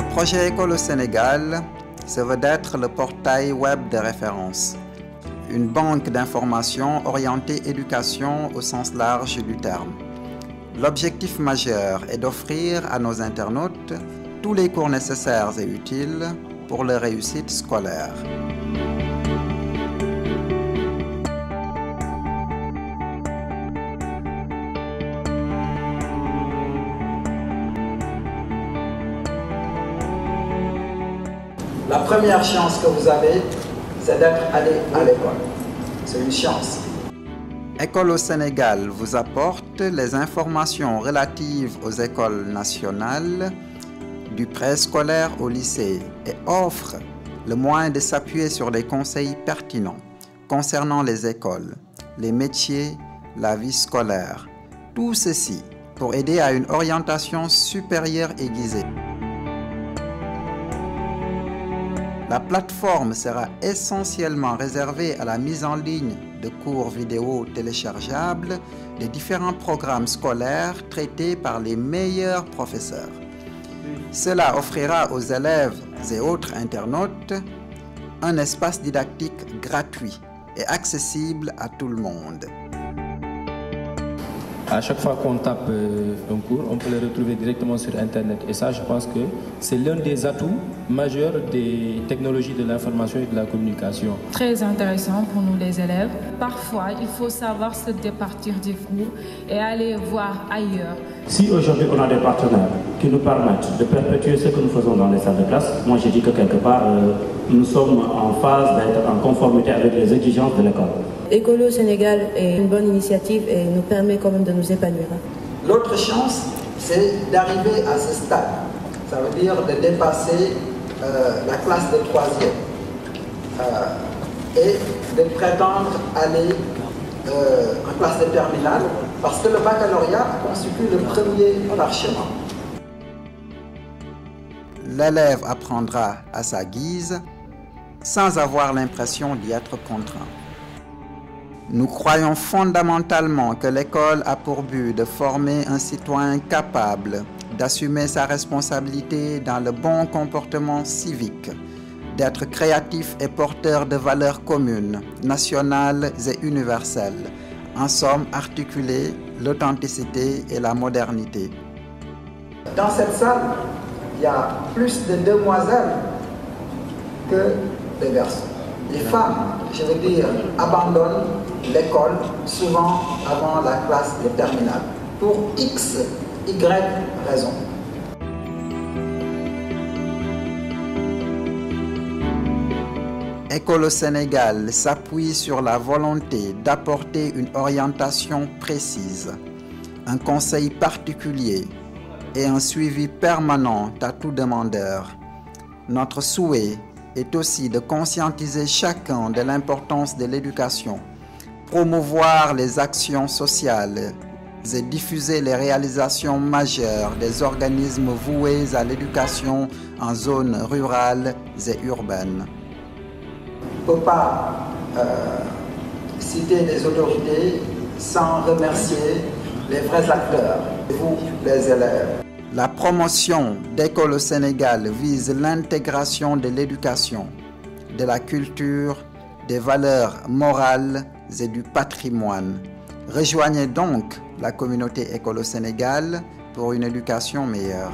Le projet École au Sénégal se veut d'être le portail web de référence, une banque d'informations orientée éducation au sens large du terme. L'objectif majeur est d'offrir à nos internautes tous les cours nécessaires et utiles pour leur réussite scolaire. La première chance que vous avez, c'est d'être allé à l'école. C'est une chance. École au Sénégal vous apporte les informations relatives aux écoles nationales, du préscolaire au lycée, et offre le moyen de s'appuyer sur des conseils pertinents concernant les écoles, les métiers, la vie scolaire. Tout ceci pour aider à une orientation supérieure aiguisée. La plateforme sera essentiellement réservée à la mise en ligne de cours vidéo téléchargeables des différents programmes scolaires traités par les meilleurs professeurs. Cela offrira aux élèves et autres internautes un espace didactique gratuit et accessible à tout le monde. À chaque fois qu'on tape un cours, on peut le retrouver directement sur Internet. Et ça, je pense que c'est l'un des atouts majeurs des technologies de l'information et de la communication. Très intéressant pour nous les élèves. Parfois, il faut savoir se départir des cours et aller voir ailleurs. Si aujourd'hui on a des partenaires qui nous permettent de perpétuer ce que nous faisons dans les salles de classe, moi je dis que quelque part, nous sommes en phase d'être en conformité avec les exigences de l'école. École au Sénégal est une bonne initiative et nous permet quand même de nous épanouir. L'autre chance, c'est d'arriver à ce stade. Ça veut dire de dépasser la classe de troisième et de prétendre aller en classe de terminale parce que le baccalauréat constitue le premier parchemin. L'élève apprendra à sa guise sans avoir l'impression d'y être contraint. Nous croyons fondamentalement que l'école a pour but de former un citoyen capable d'assumer sa responsabilité dans le bon comportement civique, d'être créatif et porteur de valeurs communes, nationales et universelles. En somme, articuler l'authenticité et la modernité. Dans cette salle, il y a plus de demoiselles que de garçons. Les femmes, je veux dire, abandonnent l'école souvent avant la classe de terminale pour X, Y raisons. École au Sénégal s'appuie sur la volonté d'apporter une orientation précise, un conseil particulier et un suivi permanent à tout demandeur. Notre souhait est aussi de conscientiser chacun de l'importance de l'éducation, promouvoir les actions sociales et diffuser les réalisations majeures des organismes voués à l'éducation en zones rurales et urbaines. On ne peut pas citer des autorités sans remercier les vrais acteurs, vous les élèves. La promotion d'École au Sénégal vise l'intégration de l'éducation, de la culture, des valeurs morales et du patrimoine. Rejoignez donc la communauté École au Sénégal pour une éducation meilleure.